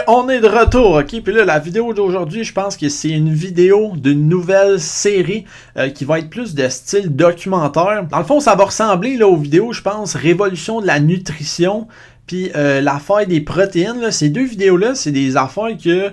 on est de retour, ok? Puis là, la vidéo d'aujourd'hui, je pense que c'est une vidéo d'une nouvelle série qui va être plus de style documentaire. Dans le fond, ça va ressembler là, aux vidéos, je pense, Révolution de la nutrition, puis l'affaire des protéines. Là, ces deux vidéos-là, c'est des affaires que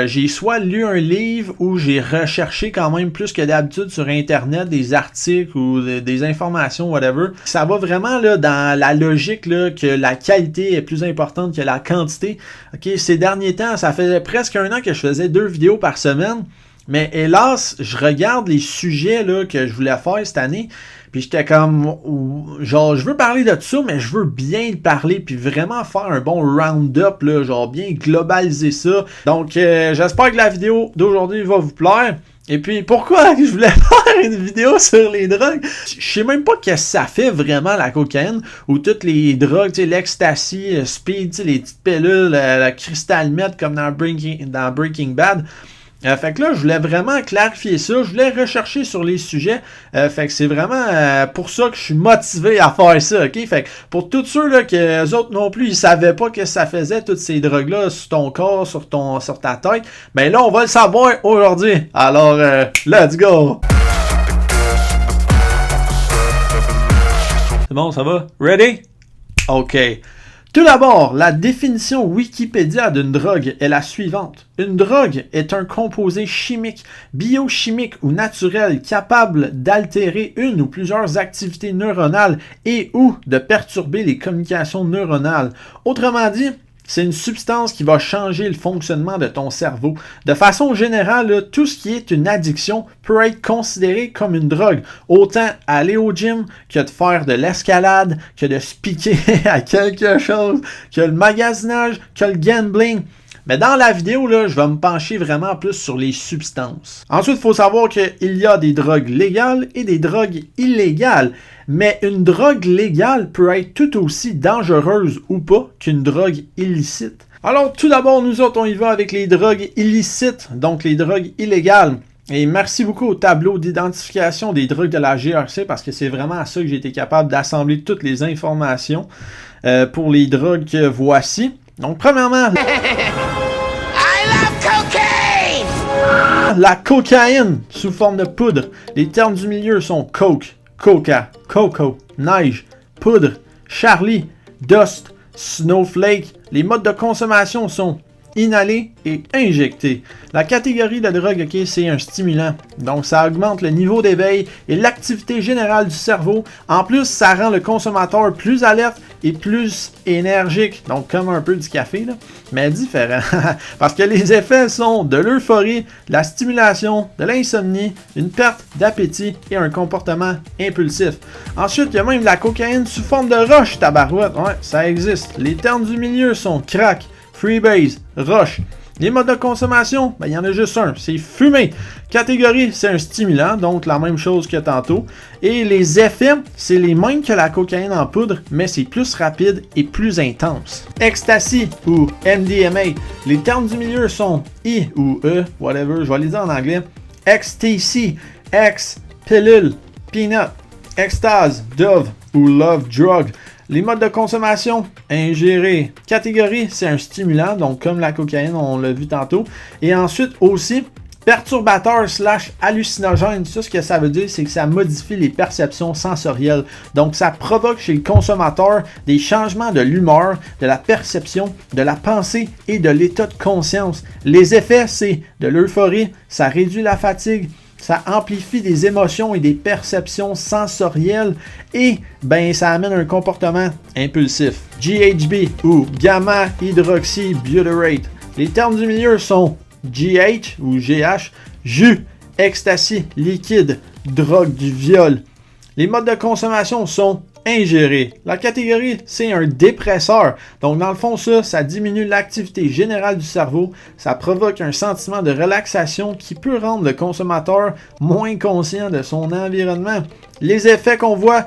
j'ai soit lu un livre ou j'ai recherché quand même plus que d'habitude sur Internet, des articles ou des informations, whatever. Ça va vraiment là, dans la logique là, que la qualité est plus importante que la quantité. Ok, ces derniers temps, ça faisait presque un an que je faisais 2 vidéos par semaine. Mais hélas, je regarde les sujets là, que je voulais faire cette année. Puis j'étais comme, genre, je veux parler de ça, mais je veux bien parler, puis vraiment faire un bon round-up, là, genre bien globaliser ça. Donc, j'espère que la vidéo d'aujourd'hui va vous plaire. Et puis, pourquoi je voulais faire une vidéo sur les drogues? Je sais même pas que ça fait vraiment la cocaïne, ou toutes les drogues, tu sais, l'ecstasy, speed, tu sais, les petites pilules, la crystal meth, comme dans Breaking Bad. Fait que là, je voulais vraiment clarifier ça, je voulais rechercher sur les sujets, fait que c'est vraiment pour ça que je suis motivé à faire ça, ok? Fait que pour tous ceux là que eux autres non plus, ils savaient pas que ça faisait toutes ces drogues-là sur ton corps, sur ta tête, ben là, on va le savoir aujourd'hui. Alors, let's go! C'est bon, ça va? Ready? Ok. Tout d'abord, la définition Wikipédia d'une drogue est la suivante. Une drogue est un composé chimique, biochimique ou naturel capable d'altérer une ou plusieurs activités neuronales et ou de perturber les communications neuronales. Autrement dit, c'est une substance qui va changer le fonctionnement de ton cerveau. De façon générale, là, tout ce qui est une addiction peut être considéré comme une drogue. Autant aller au gym que de faire de l'escalade, que de se piquer à quelque chose, que le magasinage, que le gambling. Mais dans la vidéo, là, je vais me pencher vraiment plus sur les substances. Ensuite, il faut savoir qu'il y a des drogues légales et des drogues illégales. Mais une drogue légale peut être tout aussi dangereuse ou pas qu'une drogue illicite. Alors, tout d'abord, nous autres, on y va avec les drogues illicites, donc les drogues illégales. Et merci beaucoup au tableau d'identification des drogues de la GRC parce que c'est vraiment à ça que j'ai été capable d'assembler toutes les informations pour les drogues que voici. Donc, premièrement, la cocaïne sous forme de poudre. Les termes du milieu sont coke, coca, coco, neige, poudre, Charlie, dust, snowflake. Les modes de consommation sont inhalé et injecté. La catégorie de drogue, ok, c'est un stimulant. Donc, ça augmente le niveau d'éveil et l'activité générale du cerveau. En plus, ça rend le consommateur plus alerte et plus énergique. Donc, comme un peu du café, là, mais différent. Parce que les effets sont de l'euphorie, de la stimulation, de l'insomnie, une perte d'appétit et un comportement impulsif. Ensuite, il y a même de la cocaïne sous forme de roche, tabarouette. Ouais, ça existe. Les termes du milieu sont crack, freebase, roche. Les modes de consommation, ben, il y en a juste un, c'est fumer. Catégorie, c'est un stimulant, donc la même chose que tantôt. Et les effets, c'est les mêmes que la cocaïne en poudre, mais c'est plus rapide et plus intense. Ecstasy ou MDMA, les termes du milieu sont I ou E, whatever, je vais les dire en anglais. Ecstasy, X, pilule, peanut, extase, dove ou love drug. Les modes de consommation, ingérer. Catégorie, c'est un stimulant, donc comme la cocaïne, on l'a vu tantôt. Et ensuite aussi, perturbateur / hallucinogène. Ça, ce que ça veut dire, c'est que ça modifie les perceptions sensorielles. Donc, ça provoque chez le consommateur des changements de l'humeur, de la perception, de la pensée et de l'état de conscience. Les effets, c'est de l'euphorie, ça réduit la fatigue, ça amplifie des émotions et des perceptions sensorielles et ben ça amène un comportement impulsif. GHB ou gamma hydroxybutyrate. Les termes du milieu sont GH ou GH, jus, ecstasy, liquide, drogue du viol. Les modes de consommation sont ingérer. La catégorie, c'est un dépresseur. Donc, dans le fond, ça diminue l'activité générale du cerveau. Ça provoque un sentiment de relaxation qui peut rendre le consommateur moins conscient de son environnement. Les effets qu'on voit,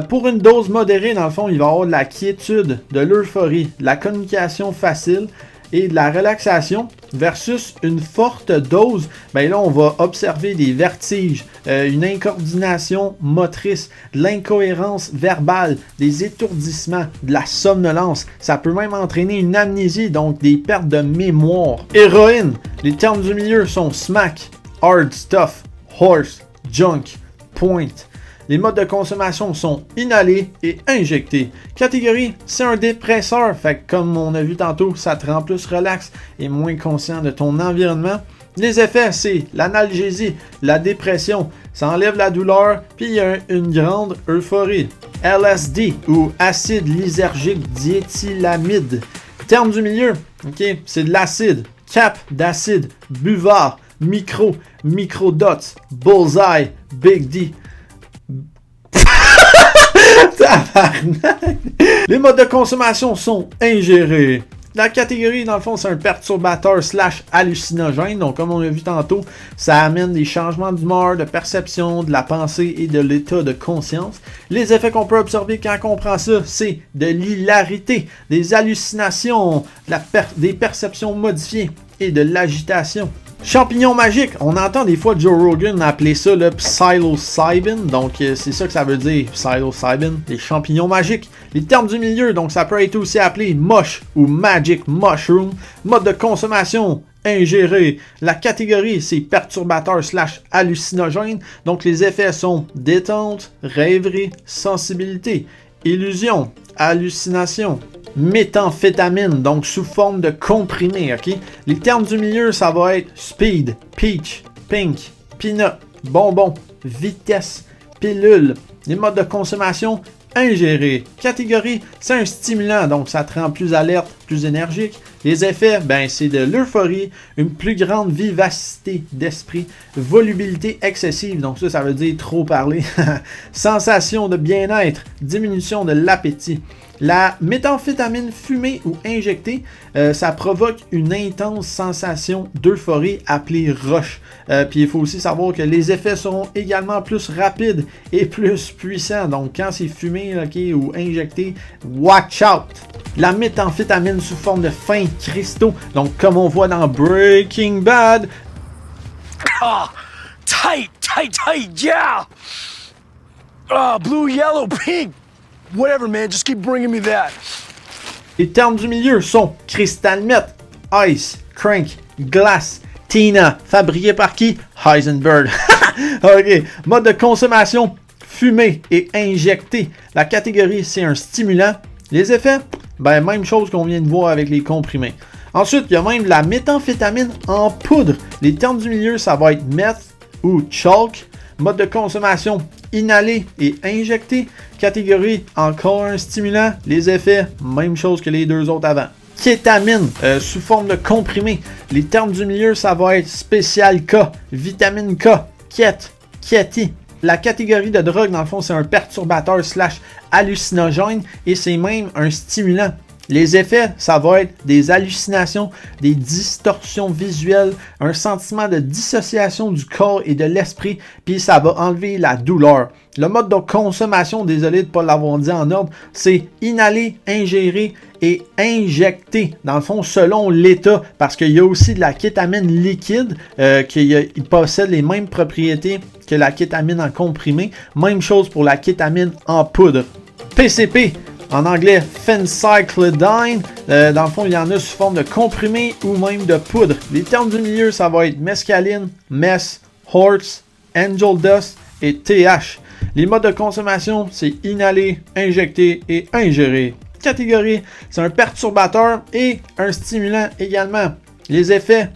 pour une dose modérée, dans le fond, il va y avoir de la quiétude, de l'euphorie, de la communication facile et de la relaxation. versus une forte dose, ben là, on va observer des vertiges, une incoordination motrice, de l'incohérence verbale, des étourdissements, de la somnolence. Ça peut même entraîner une amnésie, donc des pertes de mémoire. Héroïne, les termes du milieu sont smack, hard stuff, horse, junk, point. Les modes de consommation sont inhalés et injectés. Catégorie, c'est un dépresseur, fait que comme on a vu tantôt, ça te rend plus relax et moins conscient de ton environnement. Les effets, c'est l'analgésie, la dépression, ça enlève la douleur, puis il y a une grande euphorie. LSD ou acide lysergique diéthylamide. Terme du milieu, ok, c'est de l'acide, cap d'acide, buvard, microdots, bullseye, big D. Les modes de consommation sont ingérés. La catégorie, dans le fond, c'est un perturbateur / hallucinogène. Donc, comme on l'a vu tantôt, ça amène des changements d'humeur, de perception, de la pensée et de l'état de conscience. Les effets qu'on peut observer quand on prend ça, c'est de l'hilarité, des hallucinations, des perceptions modifiées et de l'agitation. Champignon magique, on entend des fois Joe Rogan appeler ça le psilocybin, donc c'est ça que ça veut dire, psilocybin, les champignons magiques. Les termes du milieu, donc ça peut être aussi appelé mosh ou magic mushroom. Mode de consommation, ingéré. La catégorie, c'est perturbateur / hallucinogène, donc les effets sont détente, rêverie, sensibilité, illusion, hallucination. Méthamphétamine, donc sous forme de comprimé, ok? Les termes du milieu, ça va être speed, peach, pink, peanut, bonbon, vitesse, pilule. Les modes de consommation, ingéré. Catégorie, c'est un stimulant, donc ça te rend plus alerte, plus énergique. Les effets, ben c'est de l'euphorie, une plus grande vivacité d'esprit, volubilité excessive, donc ça veut dire trop parler. Sensation de bien-être, diminution de l'appétit. La méthamphétamine fumée ou injectée, ça provoque une intense sensation d'euphorie appelée rush. Puis il faut aussi savoir que les effets seront également plus rapides et plus puissants. Donc quand c'est fumé ou injecté, watch out! La méthamphétamine sous forme de fins cristaux, donc comme on voit dans Breaking Bad. Ah, tight, yeah! Ah, blue, yellow, pink! Whatever, man, just keep bringing me that. Les termes du milieu sont Crystal Meth, Ice, Crank, Glass, Tina, fabriqué par qui? Heisenberg. Ok, mode de consommation, fumé et injecté. La catégorie, c'est un stimulant. Les effets, ben même chose qu'on vient de voir avec les comprimés. Ensuite, il y a même la méthamphétamine en poudre. Les termes du milieu, ça va être meth ou chalk. Mode de consommation, inhalé et injecté. Catégorie, encore un stimulant. Les effets, même chose que les deux autres avant. Kétamine, sous forme de comprimé. Les termes du milieu, ça va être spécial K, vitamine K, Kéti. La catégorie de drogue, dans le fond, c'est un perturbateur / hallucinogène et c'est même un stimulant. Les effets, ça va être des hallucinations, des distorsions visuelles, un sentiment de dissociation du corps et de l'esprit, puis ça va enlever la douleur. Le mode de consommation, désolé de ne pas l'avoir dit en ordre, c'est inhaler, ingérer et injecter, dans le fond, selon l'état, parce qu'il y a aussi de la kétamine liquide, qui possède les mêmes propriétés que la kétamine en comprimé. Même chose pour la kétamine en poudre. PCP, en anglais phencyclidine, dans le fond, il y en a sous forme de comprimé ou même de poudre. Les termes du milieu, ça va être mescaline, mess, horse, angel dust et TH. Les modes de consommation, c'est inhaler, injecter et ingérer. Catégorie, c'est un perturbateur et un stimulant également. Les effets,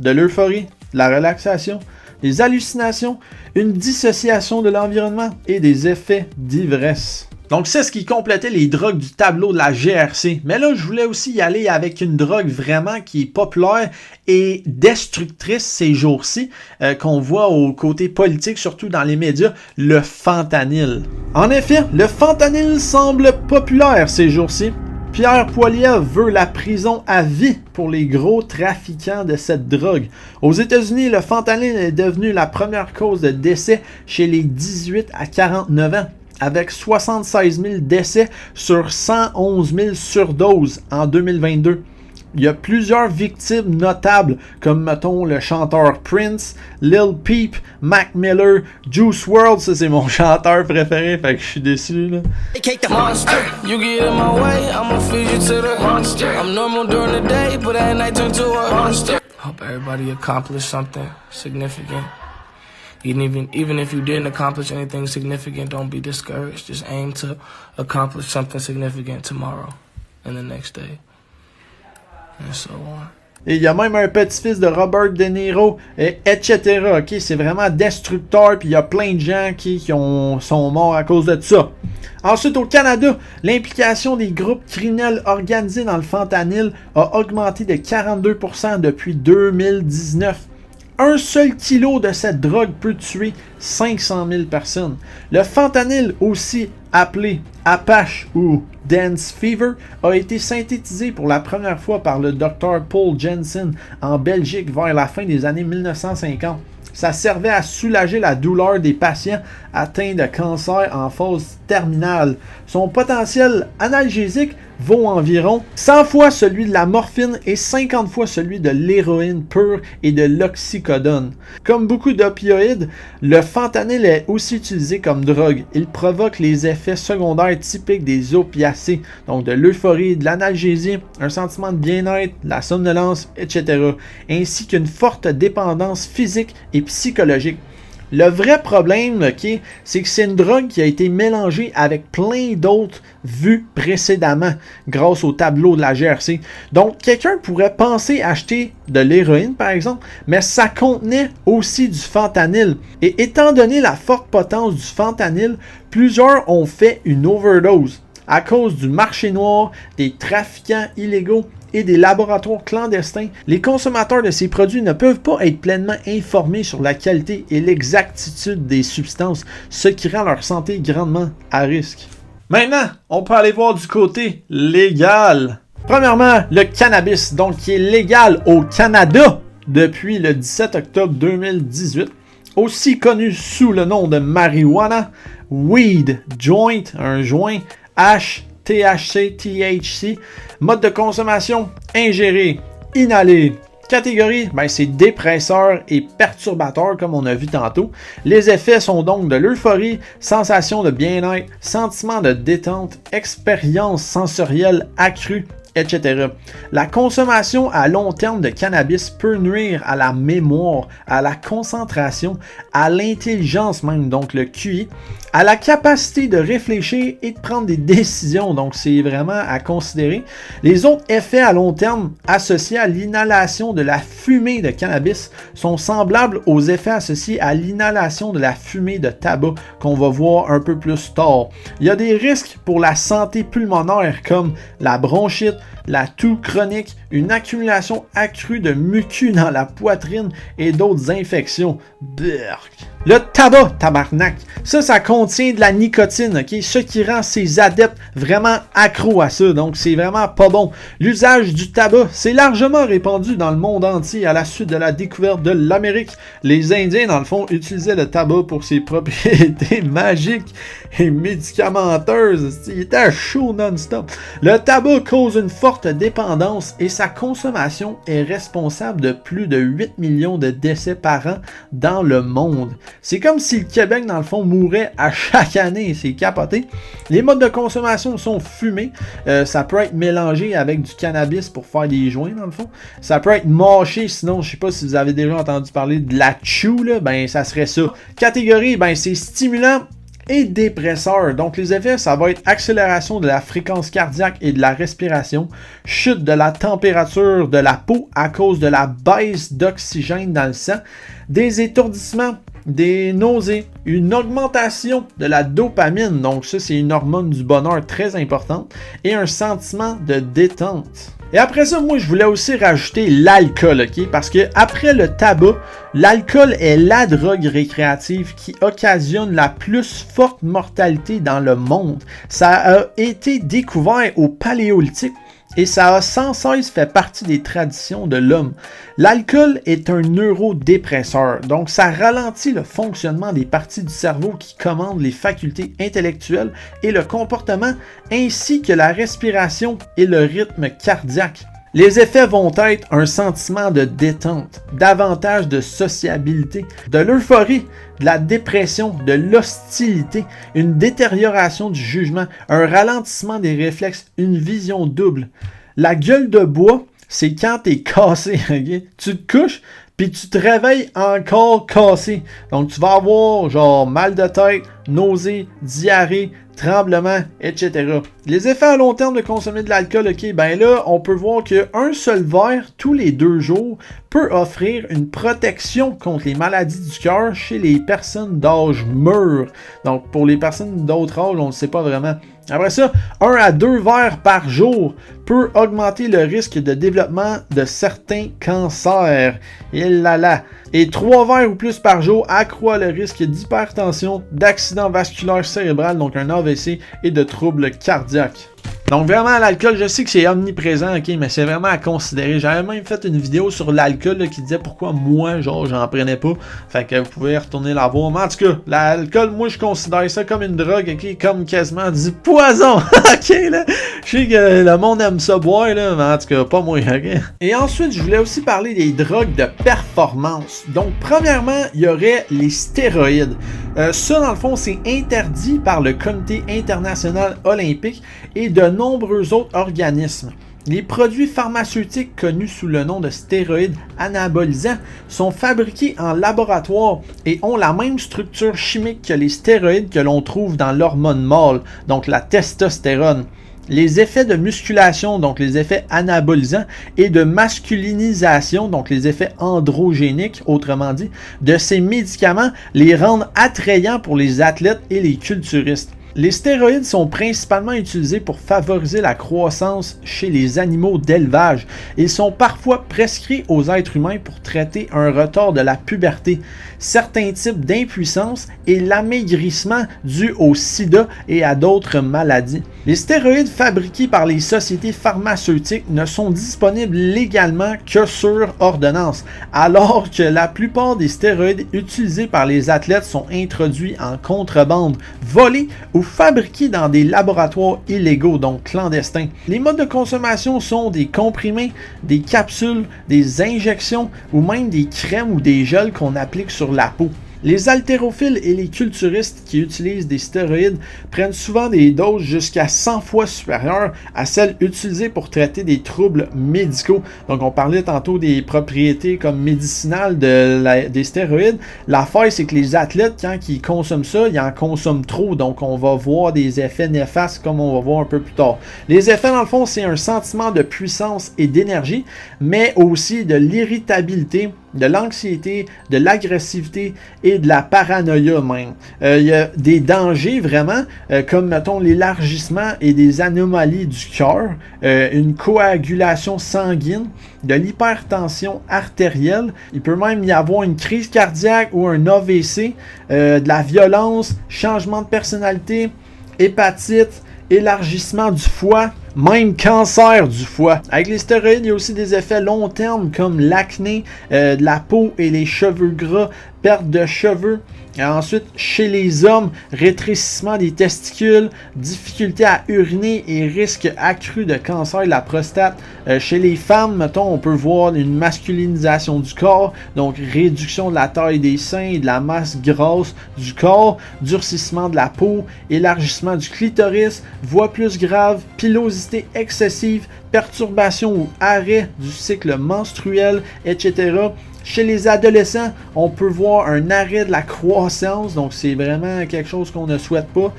de l'euphorie, de la relaxation, des hallucinations, une dissociation de l'environnement et des effets d'ivresse. Donc c'est ce qui complétait les drogues du tableau de la GRC. Mais là, je voulais aussi y aller avec une drogue vraiment qui est populaire et destructrice ces jours-ci, qu'on voit au côté politique, surtout dans les médias, le fentanyl. En effet, le fentanyl semble populaire ces jours-ci. Pierre Poilievre veut la prison à vie pour les gros trafiquants de cette drogue. Aux États-Unis, le fentanyl est devenu la première cause de décès chez les 18 à 49 ans, avec 76 000 décès sur 111 000 surdoses en 2022. il y a plusieurs victimes notables, comme mettons le chanteur Prince, Lil Peep, Mac Miller, Juice WRLD, ça c'est mon chanteur préféré, fait que je suis déçu là. You get in my way, I'ma feed you to the monster. I'm normal during the day, but at night turn to a monster. Hope everybody accomplished something significant. Even if you didn't accomplish anything significant, don't be discouraged. Just aim to accomplish something significant tomorrow and the next day, and so on. Et il y a même un petit-fils de Robert De Niro, etc. Ok, c'est vraiment destructeur, puis il y a plein de gens qui sont morts à cause de ça. Ensuite, au Canada, l'implication des groupes criminels organisés dans le fentanyl a augmenté de 42% depuis 2019. Un seul kilo de cette drogue peut tuer 500 000 personnes. Le fentanyl, aussi appelé Apache ou Dance Fever, a été synthétisé pour la première fois par le Dr Paul Janssen en Belgique vers la fin des années 1950. Ça servait à soulager la douleur des patients atteints de cancer en phase terminale. Son potentiel analgésique vaut environ 100 fois celui de la morphine et 50 fois celui de l'héroïne pure et de l'oxycodone. Comme beaucoup d'opioïdes, le fentanyl est aussi utilisé comme drogue. Il provoque les effets secondaires typiques des opiacés, donc de l'euphorie, de l'analgésie, un sentiment de bien-être, la somnolence, etc., ainsi qu'une forte dépendance physique et psychologique. Le vrai problème, okay, c'est que c'est une drogue qui a été mélangée avec plein d'autres vues précédemment grâce au tableau de la GRC. Donc, quelqu'un pourrait penser acheter de l'héroïne, par exemple, mais ça contenait aussi du fentanyl. Et étant donné la forte potence du fentanyl, plusieurs ont fait une overdose à cause du marché noir, des trafiquants illégaux et des laboratoires clandestins. Les consommateurs de ces produits ne peuvent pas être pleinement informés sur la qualité et l'exactitude des substances, ce qui rend leur santé grandement à risque. Maintenant, on peut aller voir du côté légal. Premièrement, le cannabis, donc qui est légal au Canada depuis le 17 octobre 2018, aussi connu sous le nom de marijuana, weed, joint, un joint, hash, THC, THC, mode de consommation, ingéré, inhalé. Catégorie, c'est dépresseur et perturbateur comme on a vu tantôt. Les effets sont donc de l'euphorie, sensation de bien-être, sentiment de détente, expérience sensorielle accrue, etc. La consommation à long terme de cannabis peut nuire à la mémoire, à la concentration, à l'intelligence même, donc le QI, à la capacité de réfléchir et de prendre des décisions, donc c'est vraiment à considérer. Les autres effets à long terme associés à l'inhalation de la fumée de cannabis sont semblables aux effets associés à l'inhalation de la fumée de tabac qu'on va voir un peu plus tard. Il y a des risques pour la santé pulmonaire comme la bronchite, la toux chronique, une accumulation accrue de mucus dans la poitrine et d'autres infections. Burk. Le tabac, tabarnak, ça contient de la nicotine, ok? Ce qui rend ses adeptes vraiment accros à ça, donc c'est vraiment pas bon. L'usage du tabac, c'est largement répandu dans le monde entier à la suite de la découverte de l'Amérique. Les Indiens, dans le fond, utilisaient le tabac pour ses propriétés magiques et médicamenteuses. Il était chaud non-stop. Le tabac cause une forte dépendance et sa consommation est responsable de plus de 8 millions de décès par an dans le monde. C'est comme si le Québec, dans le fond, mourait à chaque année. C'est capoté. Les modes de consommation sont fumés. Ça peut être mélangé avec du cannabis pour faire des joints, dans le fond. Ça peut être mâché, sinon, je sais pas si vous avez déjà entendu parler de la chew, là, ça serait ça. Catégorie, c'est stimulant et dépresseur. Donc les effets, ça va être accélération de la fréquence cardiaque et de la respiration, chute de la température de la peau à cause de la baisse d'oxygène dans le sang, des étourdissements, des nausées, une augmentation de la dopamine, donc ça c'est une hormone du bonheur très importante, et un sentiment de détente. Et après ça, moi je voulais aussi rajouter l'alcool, ok? Parce que après le tabac, l'alcool est la drogue récréative qui occasionne la plus forte mortalité dans le monde. Ça a été découvert au Paléolithique et ça a sans cesse fait partie des traditions de l'homme. L'alcool est un neurodépresseur, donc ça ralentit le fonctionnement des parties du cerveau qui commandent les facultés intellectuelles et le comportement, ainsi que la respiration et le rythme cardiaque. Les effets vont être un sentiment de détente, davantage de sociabilité, de l'euphorie, de la dépression, de l'hostilité, une détérioration du jugement, un ralentissement des réflexes, une vision double. La gueule de bois, c'est quand t'es cassé, okay? Tu te couches, puis tu te réveilles encore cassé. Donc tu vas avoir genre mal de tête, nausées, diarrhée, tremblement, etc. Les effets à long terme de consommer de l'alcool, ok, ben là, on peut voir qu'un seul verre tous les 2 jours peut offrir une protection contre les maladies du cœur chez les personnes d'âge mûr. Donc pour les personnes d'autre âge, on ne sait pas vraiment. Après ça, 1 à 2 verres par jour peut augmenter le risque de développement de certains cancers. Et là là. Et 3 verres ou plus par jour accroît le risque d'hypertension, d'accident vasculaire cérébral, donc un AVC, et de troubles cardiaques. Donc vraiment, l'alcool, je sais que c'est omniprésent, ok, mais c'est vraiment à considérer. J'avais même fait une vidéo sur l'alcool qui disait pourquoi moi, genre, j'en prenais pas. Fait que vous pouvez retourner la voir. Mais en tout cas, l'alcool, moi, je considère ça comme une drogue, ok, comme quasiment du poison, ok, là. Je sais que le monde aime ça boire, là, mais en tout cas, pas moi, ok. Et ensuite, je voulais aussi parler des drogues de performance. Donc, premièrement, il y aurait les stéroïdes. Ça, dans le fond, c'est interdit par le Comité international olympique et de nombreux autres organismes. Les produits pharmaceutiques connus sous le nom de stéroïdes anabolisants sont fabriqués en laboratoire et ont la même structure chimique que les stéroïdes que l'on trouve dans l'hormone mâle, donc la testostérone. Les effets de musculation, donc les effets anabolisants, et de masculinisation, donc les effets androgéniques, autrement dit, de ces médicaments les rendent attrayants pour les athlètes et les culturistes. Les stéroïdes sont principalement utilisés pour favoriser la croissance chez les animaux d'élevage. Ils sont parfois prescrits aux êtres humains pour traiter un retard de la puberté, certains types d'impuissance et l'amaigrissement dû au sida et à d'autres maladies. Les stéroïdes fabriqués par les sociétés pharmaceutiques ne sont disponibles légalement que sur ordonnance, alors que la plupart des stéroïdes utilisés par les athlètes sont introduits en contrebande, volés ou fabriqués dans des laboratoires illégaux, donc clandestins. Les modes de consommation sont des comprimés, des capsules, des injections ou même des crèmes ou des gels qu'on applique sur la peau. Les haltérophiles et les culturistes qui utilisent des stéroïdes prennent souvent des doses jusqu'à 100 fois supérieures à celles utilisées pour traiter des troubles médicaux. Donc on parlait tantôt des propriétés comme médicinales des stéroïdes. L'affaire, c'est que les athlètes, quand ils consomment ça, ils en consomment trop. Donc on va voir des effets néfastes comme on va voir un peu plus tard. Les effets, dans le fond, c'est un sentiment de puissance et d'énergie, mais aussi de l'irritabilité, de l'anxiété, de l'agressivité et de la paranoïa même. Il y a des dangers vraiment, comme mettons l'élargissement et des anomalies du cœur, une coagulation sanguine, de l'hypertension artérielle. Il peut même y avoir une crise cardiaque ou un AVC, de la violence, changement de personnalité, hépatite, élargissement du foie, même cancer du foie. Avec les stéroïdes, il y a aussi des effets long terme comme l'acné, de la peau et les cheveux gras, perte de cheveux. Et ensuite, chez les hommes, rétrécissement des testicules, difficulté à uriner et risque accru de cancer de la prostate. Chez les femmes, mettons, on peut voir une masculinisation du corps, donc réduction de la taille des seins et de la masse grasse du corps, durcissement de la peau, élargissement du clitoris, voix plus grave, pilosité excessive, perturbation ou arrêt du cycle menstruel, etc. Chez les adolescents, on peut voir un arrêt de la croissance, donc c'est vraiment quelque chose qu'on ne souhaite pas.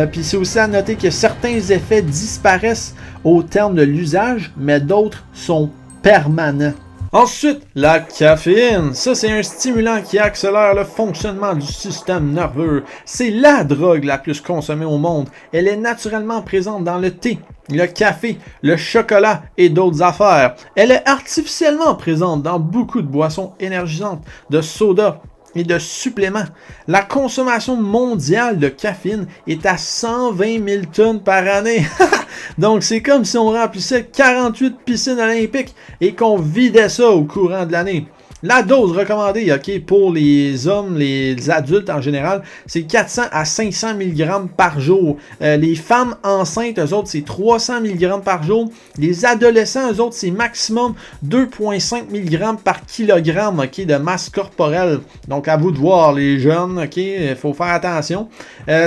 Puis c'est aussi à noter que certains effets disparaissent au terme de l'usage, mais d'autres sont permanents. Ensuite, la caféine. Ça, c'est un stimulant qui accélère le fonctionnement du système nerveux. C'est la drogue la plus consommée au monde. Elle est naturellement présente dans le thé, le café, le chocolat et d'autres affaires. Elle est artificiellement présente dans beaucoup de boissons énergisantes, de soda et de suppléments. La consommation mondiale de caféine est à 120 000 tonnes par année. Donc c'est comme si on remplissait 48 piscines olympiques et qu'on vidait ça au courant de l'année. La dose recommandée, ok, pour les hommes, les adultes en général, c'est 400 à 500 mg par jour. Les femmes enceintes, eux autres, c'est 300 mg par jour. Les adolescents, eux autres, c'est maximum 2,5 mg par kilogramme, ok, de masse corporelle. Donc, à vous de voir, les jeunes, ok, il faut faire attention.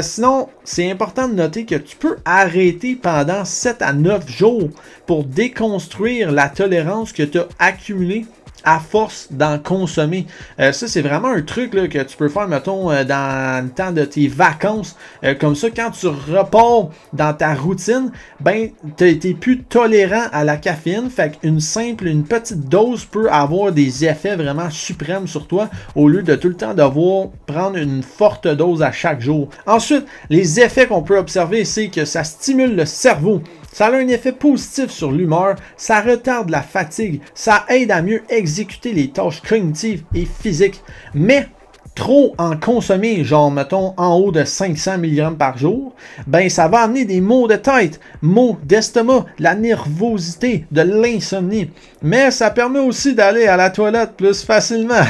Sinon, c'est important de noter que tu peux arrêter pendant 7 à 9 jours pour déconstruire la tolérance que tu as accumulée à force d'en consommer. Ça, c'est vraiment un truc là, que tu peux faire, mettons, dans le temps de tes vacances. Comme ça, quand tu repars dans ta routine, ben, t'es plus tolérant à la caféine. Fait qu'une petite dose peut avoir des effets vraiment suprêmes sur toi au lieu de tout le temps devoir prendre une forte dose à chaque jour. Ensuite, les effets qu'on peut observer, c'est que ça stimule le cerveau. Ça a un effet positif sur l'humeur, ça retarde la fatigue, ça aide à mieux exécuter les tâches cognitives et physiques. Mais trop en consommer, genre mettons en haut de 500 mg par jour, ben ça va amener des maux de tête, maux d'estomac, la nervosité, de l'insomnie. Mais ça permet aussi d'aller à la toilette plus facilement.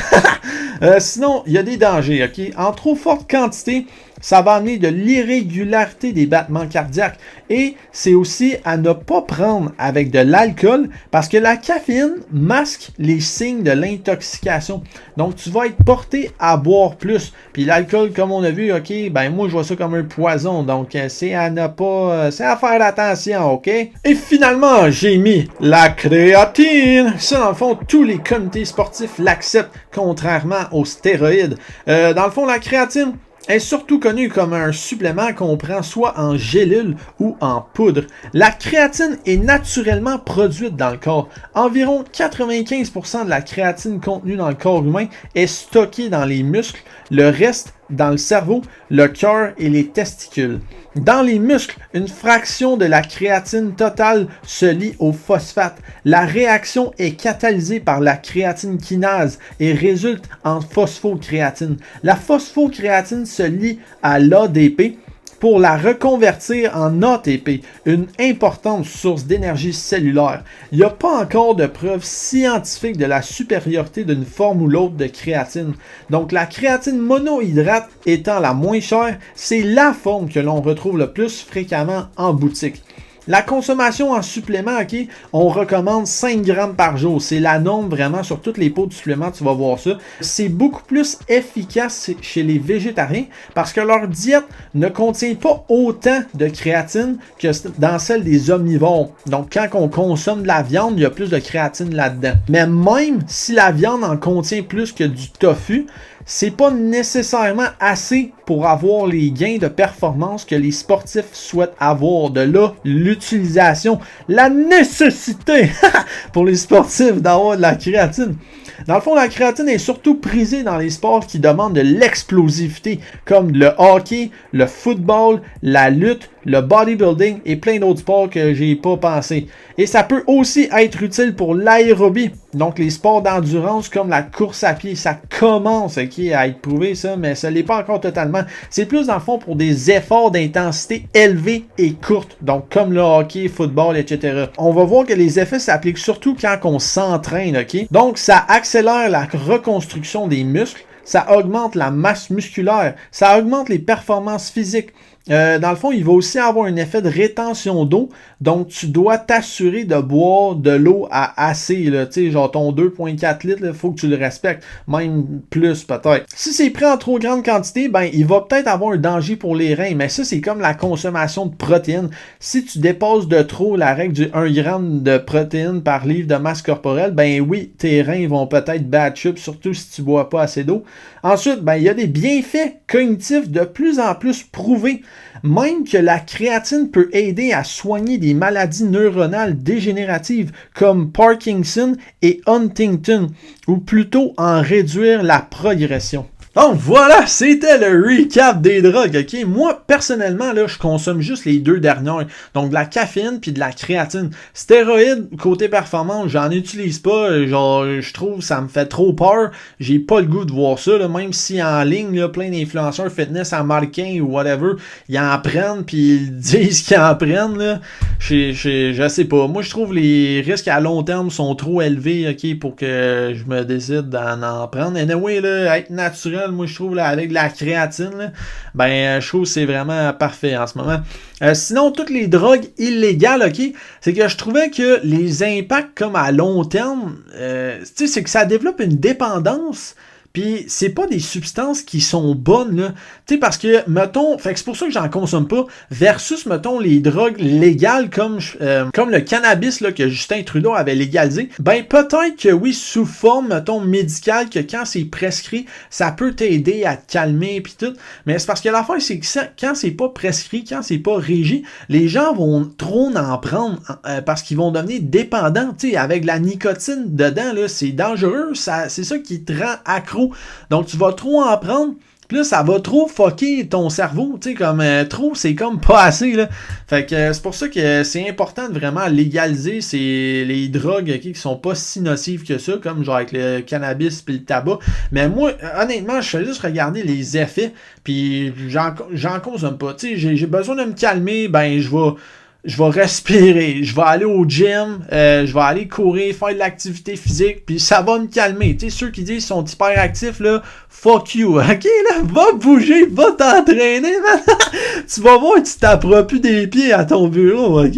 Sinon, il y a des dangers, ok? En trop forte quantité, ça va amener de l'irrégularité des battements cardiaques. Et c'est aussi à ne pas prendre avec de l'alcool parce que la caféine masque les signes de l'intoxication. Donc, tu vas être porté à boire plus. Puis l'alcool, comme on a vu, ok, ben moi, je vois ça comme un poison. Donc, c'est à ne pas... c'est à faire attention, ok? Et finalement, j'ai mis la créatine. Ça, dans le fond, tous les comités sportifs l'acceptent, contrairement aux stéroïdes. Dans le fond, la créatine est surtout connue comme un supplément qu'on prend soit en gélule ou en poudre. La créatine est naturellement produite dans le corps. Environ 95% de la créatine contenue dans le corps humain est stockée dans les muscles, le reste dans le cerveau, le cœur et les testicules. Dans les muscles, une fraction de la créatine totale se lie au phosphate. La réaction est catalysée par la créatine kinase et résulte en phosphocréatine. La phosphocréatine se lie à l'ADP pour la reconvertir en ATP, une importante source d'énergie cellulaire. Il n'y a pas encore de preuves scientifiques de la supériorité d'une forme ou l'autre de créatine. Donc la créatine monohydrate étant la moins chère, c'est la forme que l'on retrouve le plus fréquemment en boutique. La consommation en supplément, ok, on recommande 5 grammes par jour. C'est la norme vraiment sur toutes les pots de suppléments, tu vas voir ça. C'est beaucoup plus efficace chez les végétariens parce que leur diète ne contient pas autant de créatine que dans celle des omnivores. Donc quand on consomme de la viande, il y a plus de créatine là-dedans. Mais même si la viande en contient plus que du tofu, c'est pas nécessairement assez pour avoir les gains de performance que les sportifs souhaitent avoir. De là, l'utilisation, la nécessité pour les sportifs d'avoir de la créatine. Dans le fond, la créatine est surtout prisée dans les sports qui demandent de l'explosivité, comme le hockey, le football, la lutte, le bodybuilding et plein d'autres sports que j'ai pas pensé. Et ça peut aussi être utile pour l'aérobie, donc les sports d'endurance comme la course à pied. Ça commence à être prouvé ça, mais ça l'est pas encore totalement. C'est plus dans le fond pour des efforts d'intensité élevés et courtes, donc comme le hockey, football, etc. On va voir que les effets s'appliquent surtout quand on s'entraîne, ok? Donc ça accélère la reconstruction des muscles, ça augmente la masse musculaire, ça augmente les performances physiques. Dans le fond, il va aussi avoir un effet de rétention d'eau, donc tu dois t'assurer de boire de l'eau à assez, là, tu sais, genre ton 2,4 litres, il faut que tu le respectes, même plus peut-être. Si c'est pris en trop grande quantité, ben il va peut-être avoir un danger pour les reins, mais ça c'est comme la consommation de protéines. Si tu dépasses de trop la règle du 1 g de protéines par livre de masse corporelle, ben oui, tes reins vont peut-être battre up, surtout si tu bois pas assez d'eau. Ensuite, ben il y a des bienfaits cognitifs de plus en plus prouvés. Même que la créatine peut aider à soigner des maladies neuronales dégénératives comme Parkinson et Huntington, ou plutôt en réduire la progression. Donc voilà, c'était le recap des drogues, ok? Moi, personnellement, là, je consomme juste les deux dernières. Donc de la caféine puis de la créatine. Stéroïdes, côté performance, j'en utilise pas. Genre, je trouve que ça me fait trop peur. J'ai pas le goût de voir ça, là, même si en ligne, là, plein d'influenceurs fitness américains ou whatever, ils en prennent puis ils disent qu'ils en prennent, là. Je sais pas. Moi, je trouve les risques à long terme sont trop élevés, ok, pour que je me décide d'en prendre. Anyway, là, être naturel, moi je trouve là, avec de la créatine, là, ben je trouve que c'est vraiment parfait en ce moment. Sinon, toutes les drogues illégales, ok, c'est que je trouvais que les impacts comme à long terme, c'est que ça développe une dépendance. Puis c'est pas des substances qui sont bonnes, là. Tu sais, parce que, mettons, fait que c'est pour ça que j'en consomme pas, versus, mettons, les drogues légales comme le cannabis, là, que Justin Trudeau avait légalisé. Ben, peut-être que oui, sous forme, mettons, médicale, que quand c'est prescrit, ça peut t'aider à te calmer, pis tout. Mais c'est parce que l'affaire, c'est que quand c'est pas prescrit, quand c'est pas régi, les gens vont trop en prendre, parce qu'ils vont devenir dépendants, tu sais, avec la nicotine dedans, là, c'est dangereux, c'est ça qui te rend accro. Donc, tu vas trop en prendre, puis là, ça va trop fucker ton cerveau, tu sais, comme trop, c'est comme pas assez, là. Fait que c'est pour ça que c'est important de vraiment légaliser les drogues, okay, qui sont pas si nocives que ça, comme genre avec le cannabis puis le tabac. Mais moi, honnêtement, je fais juste regarder les effets, puis j'en consomme pas. Tu sais, j'ai besoin de me calmer, ben, je vais respirer, je vais aller au gym, je vais aller courir, faire de l'activité physique, puis ça va me calmer. Tu sais, ceux qui disent qu'ils sont hyper actifs, là, fuck you, ok, là, va bouger, va t'entraîner, man. Tu vas voir, tu t'approches plus des pieds à ton bureau, ok,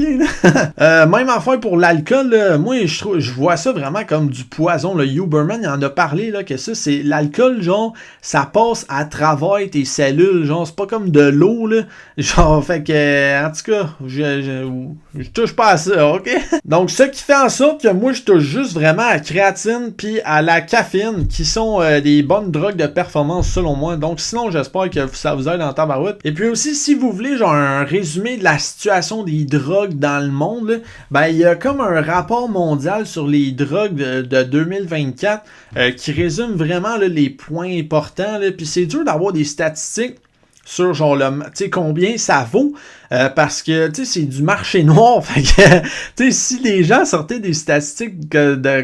là. Même affaire pour l'alcool, là, moi, je vois ça vraiment comme du poison, le Huberman, il en a parlé, là, que ça, c'est l'alcool, genre, ça passe à travers tes cellules, genre, c'est pas comme de l'eau, là, genre, fait que, en tout cas, je touche pas à ça, ok? Donc, ce qui fait en sorte que moi, je touche juste vraiment à la créatine puis à la caféine, qui sont des bonnes drogues de performance, selon moi. Donc, sinon, j'espère que ça vous aide en tabarouette. Et puis aussi, si vous voulez, genre, un résumé de la situation des drogues dans le monde, là, ben, il y a comme un rapport mondial sur les drogues de 2024 qui résume vraiment là, les points importants, là. Puis c'est dur d'avoir des statistiques sur genre le, tu sais, combien ça vaut, parce que tu sais c'est du marché noir, fait que tu sais si les gens sortaient des statistiques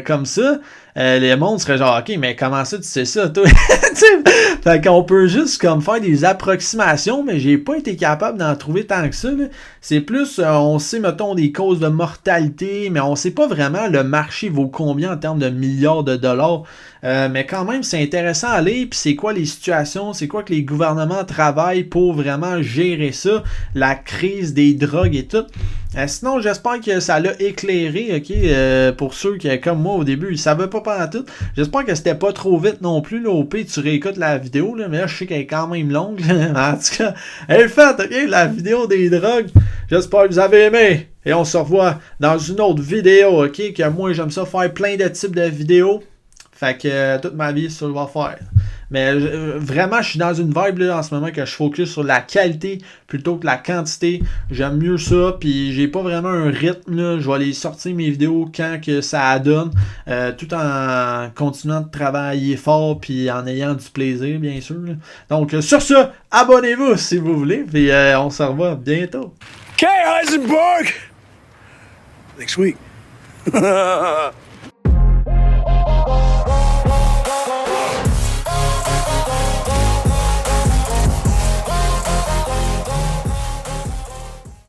comme ça, les mondes seraient genre ok, mais comment ça tu sais ça toi? Fait qu'on peut juste comme faire des approximations, mais j'ai pas été capable d'en trouver tant que ça, là. C'est plus on sait mettons des causes de mortalité, mais on sait pas vraiment le marché vaut combien en termes de milliards de dollars. Mais quand même, c'est intéressant à lire, puis c'est quoi les situations, c'est quoi que les gouvernements travaillent pour vraiment gérer ça, la crise des drogues et tout. Sinon, j'espère que ça l'a éclairé, ok, pour ceux qui, comme moi au début, ils savaient pas tout. J'espère que c'était pas trop vite non plus, là, au pire, tu réécoutes la vidéo, là, mais là, je sais qu'elle est quand même longue, là. En tout cas, elle est faite, ok, la vidéo des drogues. J'espère que vous avez aimé, et on se revoit dans une autre vidéo, ok, que moi, j'aime ça faire plein de types de vidéos. Fait que toute ma vie, c'est ça que je vais faire. Mais vraiment, je suis dans une vibe là, en ce moment que je focus sur la qualité plutôt que la quantité. J'aime mieux ça, puis j'ai pas vraiment un rythme. Là. Je vais aller sortir mes vidéos quand que ça donne, tout en continuant de travailler fort puis en ayant du plaisir, bien sûr. Là. Donc, sur ce, abonnez-vous si vous voulez, puis on se revoit bientôt. Okay, Heisenberg! Next week.